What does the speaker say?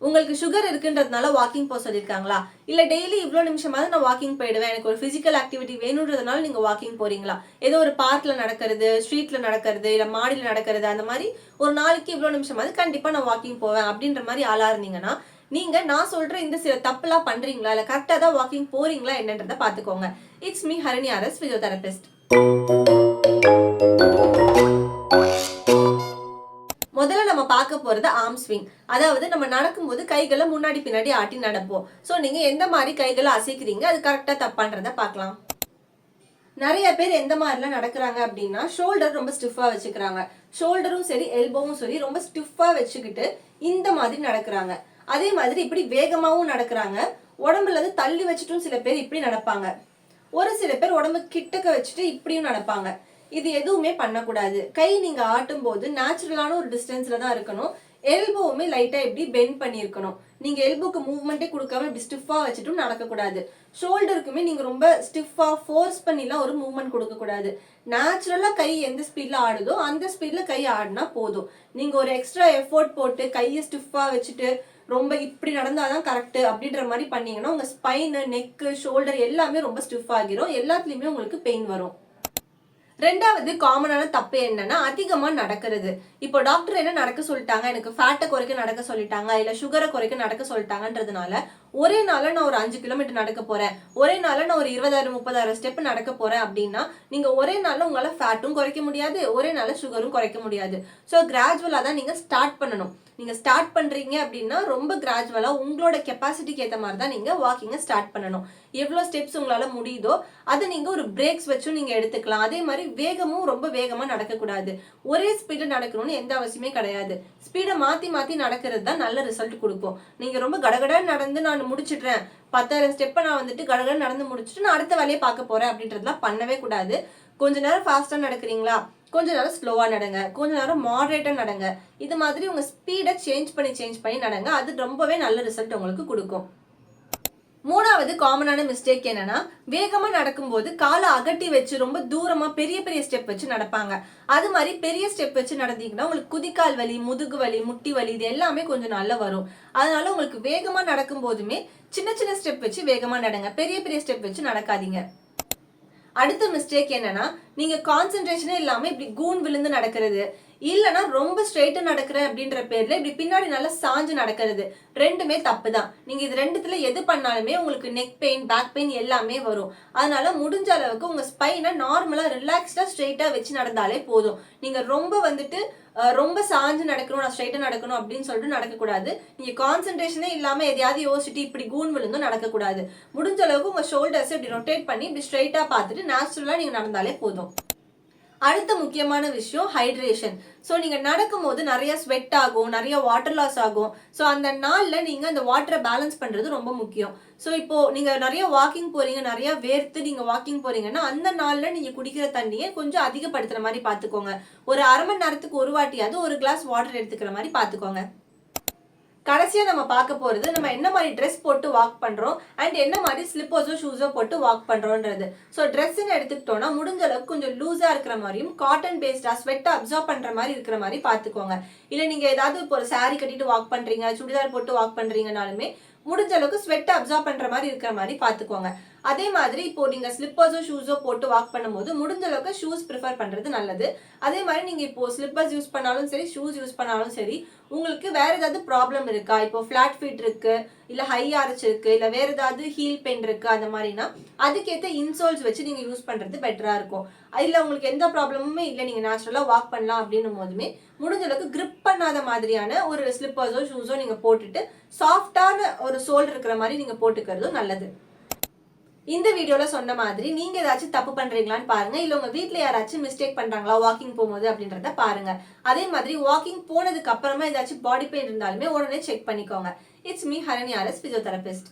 உங்களுக்கு சுகர் இருக்குன்றதுனால வாக்கிங் போக சொல்லியிருக்காங்களா? இல்ல டெய்லி இவ்ளோ நிமிஷமாவது நான் வாக்கிங் போயிடுவேன், எனக்கு ஒரு பிசிக்கல் ஆக்டிவிட்டி வேணுன்றதுனால நீங்க வாக்கிங் போறீங்களா? ஏதோ ஒரு பார்க்ல நடக்கிறது, ஸ்ட்ரீட்ல நடக்கிறது, இல்ல மாடியில நடக்கிறது, அந்த மாதிரி ஒரு நாளைக்கு இவ்ளோ நிமிஷமாவது கண்டிப்பா நான் வாக்கிங் போவேன் அப்படின்ற மாதிரி ஆளா இருந்தீங்கன்னா, நீங்க நான் சொல்ற இந்த சில தப்புலாம் பண்றீங்களா, இல்ல கரெக்டா தான் வாக்கிங் போறீங்களா என்னன்றத பாத்துக்கோங்க. It's me Harini RS, physiotherapist. முதல்ல நம்ம பார்க்க போறது ஆர்ம் ஸ்விங். அதாவது நம்ம நடக்கும்போது கைகளை முன்னாடி பின்னாடி ஆட்டி நடப்போம். சோ நீங்க எந்த மாதிரி கைகளை அசைக்கிறீங்க, அது கரெக்டா தப்பான்றத பார்க்கலாம். நிறைய பேர் எந்த மாதிரிலாம் நடக்கிறாங்க அப்படின்னா, ஷோல்டர் ரொம்ப ஸ்டிஃபா வச்சுக்கிறாங்க. ஷோல்டரும் சரி எல்போவும் சரி ரொம்ப ஸ்டிஃபா வச்சுக்கிட்டு இந்த மாதிரி நடக்கிறாங்க. அதே மாதிரி இப்படி வேகமாவும் நடக்கிறாங்க. உடம்புல இருந்து தள்ளி வச்சுட்டும் சில பேர் இப்படி நடப்பாங்க. ஒரு சில பேர் உடம்பு கிட்டக்க வச்சுட்டு இப்படியும் நடப்பாங்க. இது எதுவுமே பண்ணக்கூடாது. கை நீங்க ஆட்டும் போது நேச்சுரலான ஒரு டிஸ்டன்ஸ்ல தான் இருக்கணும். எல்போவுமே லைட்டா இப்படி பெண்ட் பண்ணியிருக்கணும். நீங்க எல்போக்கு மூவ்மெண்ட்டே கொடுக்காம இப்படி ஸ்டிஃபா வச்சுட்டும் நடக்கக்கூடாது. ஷோல்டருக்குமே நீங்க ரொம்ப ஸ்டிஃபா ஃபோர்ஸ் பண்ணிலாம் ஒரு மூவ்மெண்ட் கொடுக்க கூடாது. நேச்சுரலா கை எந்த ஸ்பீட்ல ஆடுதோ அந்த ஸ்பீட்ல கை ஆடினா போதும். நீங்க ஒரு எக்ஸ்ட்ரா எஃபோர்ட் போட்டு கையை ஸ்டிஃபா வச்சுட்டு ரொம்ப இப்படி நடந்தாதான் கரெக்ட் அப்படின்ற மாதிரி பண்ணீங்கன்னா உங்க ஸ்பைனு, நெக்கு, ஷோல்டர் எல்லாமே ரொம்ப ஸ்டிஃப் ஆகிரும். எல்லாத்துலயுமே உங்களுக்கு பெயின் வரும். ரெண்டாவது காமனான தப்பு என்னன்னா அதிகமா நடக்கிறது. இப்போ டாக்டர் என்ன நடக்க சொல்லிட்டாங்க, எனக்கு ஃபேட்டை குறைக்க நடக்க சொல்லிட்டாங்க, இல்ல சுகரை குறைக்க நடக்க சொல்லிட்டாங்கன்றதுனால ஒரே நாள்ல நான் ஒரு 5 கிலோமீட்டர் நடக்க போறேன், ஒரே நாள்ல நான் ஒரு 20,000 30,000 ஸ்டெப் நடக்க போறேன் அப்படின்னா நீங்க ஒரே நாள்ல உங்களால ஃபேட்டும் குறைக்க முடியாது, ஒரே நாள்ல சுகரும் குறைக்க முடியாது. ஸோ கிராஜுவலா தான் நீங்க ஸ்டார்ட் பண்ணணும். நீங்க ஸ்டார்ட் பண்றீங்க அப்படின்னா ரொம்ப கிராஜுவலா உங்களோட கெப்பாசிட்டிக்கு ஏற்ற மாதிரி தான் நீங்க வாக்கிங்கை ஸ்டார்ட் பண்ணணும். எவ்வளவு ஸ்டெப்ஸ் உங்களால முடியுதோ அதை நீங்க ஒரு பிரேக்ஸ் வச்சும் நீங்க எடுத்துக்கலாம். அதே மாதிரி வேகமும் ரொம்ப வேகமா நடக்கக்கூடாது. ஒரே ஸ்பீட்ல நடக்கணும்னு எந்த அவசியமே கிடையாது. ஸ்பீடை மாத்தி மாத்தி நடக்கிறது தான் நல்ல ரிசல்ட் கொடுக்கும். நீங்க ரொம்ப கடகடன்னு நடந்து நான் முடிச்சிடுறேன், 10,000 ஸ்டெப்பை நான் வந்துட்டு கடகடன்னு நடந்து முடிச்சுட்டு நான் அடுத்த வேலையை பார்க்க போறேன் அப்படின்றதுலாம் பண்ணவே கூடாது. கொஞ்ச நேரம் ஃபாஸ்டா நடக்கிறீங்களா, கொஞ்ச நேரம் ஸ்லோவா நடங்க, கொஞ்ச நேரம் மாடரேட்டா நடங்க. இது மாதிரி உங்க ஸ்பீடை சேஞ்ச் பண்ணி நடங்க. அது ரொம்பவே நல்ல ரிசல்ட் உங்களுக்கு கொடுக்கும். மூணாவது காமனான மிஸ்டேக் என்னன்னா, வேகமா நடக்கும்போது காலை அகட்டி வச்சு ரொம்ப தூரமா பெரிய பெரிய ஸ்டெப் வச்சு நடப்பாங்க. அது மாதிரி பெரிய ஸ்டெப் வச்சு நடந்தீங்கன்னா உங்களுக்கு குதிக்கால் வலி, முதுகு வலி, முட்டி வலி இது எல்லாமே கொஞ்சம் நல்லா வரும். அதனால உங்களுக்கு வேகமா நடக்கும் போதுமே சின்ன சின்ன ஸ்டெப் வச்சு வேகமா நடங்க, பெரிய பெரிய ஸ்டெப் வச்சு நடக்காதீங்க. அடுத்த மிஸ்டேக் என்னன்னா, நீங்க கான்சென்ட்ரேஷனே இல்லாம இப்படி கூன் விழுந்து நடக்கிறது, இல்லைன்னா ரொம்ப ஸ்ட்ரெயிட்டா நடக்கிறேன் அப்படின்ற பேர்ல இப்படி பின்னாடி நல்லா சாஞ்சு நடக்கிறது. ரெண்டுமே தப்பு தான். நீங்க இது ரெண்டுத்துல எது பண்ணாலுமே உங்களுக்கு நெக் பெயின், பேக் பெயின் எல்லாமே வரும். அதனால முடிஞ்ச அளவுக்கு உங்க ஸ்பைனை நார்மலா ரிலாக்ஸ்டா ஸ்ட்ரெயிட்டா வச்சு நடந்தாலே போதும். நீங்க ரொம்ப வந்துட்டு ரொம்ப சாஞ்சு நடக்கணும், நான் ஸ்ட்ரைட்டா நடக்கணும் அப்படின்னு சொல்லிட்டு நடக்கக்கூடாது. நீங்க கான்சென்ட்ரேஷனே இல்லாம எதையாவது யோசிச்சுட்டு இப்படி கூன் விழுந்தும் நடக்கக்கூடாது. முடிஞ்ச அளவுக்கு உங்க ஷோல்டர்ஸ் இப்படி ரொட்டேட் பண்ணி இப்படி ஸ்ட்ரைட்டா பார்த்துட்டு நேச்சுரலா நீங்க நடந்தாலே போதும். அடுத்த முக்கியமான விஷயம் ஹைட்ரேஷன். ஸோ நீங்க நடக்கும் போது நிறைய ஸ்வெட் ஆகும், நிறைய வாட்டர் லாஸ் ஆகும். ஸோ அந்த நாள்ல நீங்க அந்த வாட்டரை பேலன்ஸ் பண்றது ரொம்ப முக்கியம். ஸோ இப்போ நீங்க நிறைய வாக்கிங் போறீங்க, நிறைய வேர்த்து நீங்க வாக்கிங் போறீங்கன்னா அந்த நாள்ல நீங்க குடிக்கிற தண்ணியை கொஞ்சம் அதிகப்படுத்துற மாதிரி பாத்துக்கோங்க. ஒரு அரை மணி நேரத்துக்கு ஒரு வாட்டியாவது ஒரு கிளாஸ் வாட்டர் எடுத்துக்கிற மாதிரி பாத்துக்கோங்க. கடைசியா நம்ம பார்க்க போறது நம்ம என்ன மாதிரி ட்ரெஸ் போட்டு வாக் பண்றோம் அண்ட் என்ன மாதிரி ஸ்லிப்பர்ஸோ ஷூஸோ போட்டு வாக் பண்றோம்ன்றது. ஸோ ட்ரெஸ்ன்னு எடுத்துக்கிட்டோம்னா முடிஞ்ச அளவுக்கு கொஞ்சம் லூஸா இருக்கிற மாதிரியும் காட்டன் பேஸ்டா ஸ்வெட்டை அப்சர்வ் பண்ற மாதிரி இருக்கிற மாதிரி பாத்துக்கோங்க. இல்ல நீங்க ஏதாவது இப்போ ஒரு சாரி கட்டிட்டு வாக் பண்றீங்க, சுடிதார் போட்டு வாக் பண்றீங்கனாலுமே முடிஞ்ச அளவுக்கு ஸ்வெட்டை அப்சர்வ் பண்ற மாதிரி இருக்கிற மாதிரி பாத்துக்கோங்க. அதே மாதிரி இப்போ நீங்க ஸ்லிப்பர்ஸோ ஷூஸோ போட்டு வாக் பண்ணும்போது முடிஞ்ச அளவுக்கு ஷூஸ் ப்ரிஃபர் பண்றது நல்லது. அதே மாதிரி நீங்க இப்போ ஸ்லிப்பர்ஸ் யூஸ் பண்ணாலும் சரி, ஷூஸ் யூஸ் பண்ணாலும் சரி, உங்களுக்கு வேற ஏதாவது ப்ராப்ளம் இருக்கா, இப்போ ஃபிளாட் ஃபீட் இருக்கு, இல்ல ஹை ஆர்ச் இருக்கு, இல்ல வேற ஏதாவது ஹீல் பெயின் இருக்கு, அந்த மாதிரினா அதுக்கேற்ற இன்சோல்ஸ் வச்சு நீங்க யூஸ் பண்றது பெட்டரா இருக்கும். இல்ல உங்களுக்கு எந்த ப்ராப்ளமுமே இல்லை, நீங்க நேச்சுரலா வாக் பண்ணலாம் அப்படின்னும் போதுமே முடிஞ்ச அளவுக்கு கிரிப் பண்ணாத மாதிரியான ஒரு ஸ்லிப்பர்ஸோ ஷூஸோ நீங்க போட்டுட்டு சாஃப்டான ஒரு சோல் இருக்கிற மாதிரி நீங்க போட்டுக்கிறதும் நல்லது. இந்த வீடியோல சொன்ன மாதிரி நீங்க ஏதாச்சும் தப்பு பண்றீங்களான்னு பாருங்க. இல்ல உங்க வீட்ல யாராச்சும் மிஸ்டேக் பண்றாங்களா வாக்கிங் போகும்போது அப்படின்றத பாருங்க. அதே மாதிரி வாக்கிங் போனதுக்கு அப்புறமா ஏதாச்சும் பாடி பெயின் இருந்தாலுமே உடனே செக் பண்ணிக்கோங்க. It's me Harini RS, physiotherapist.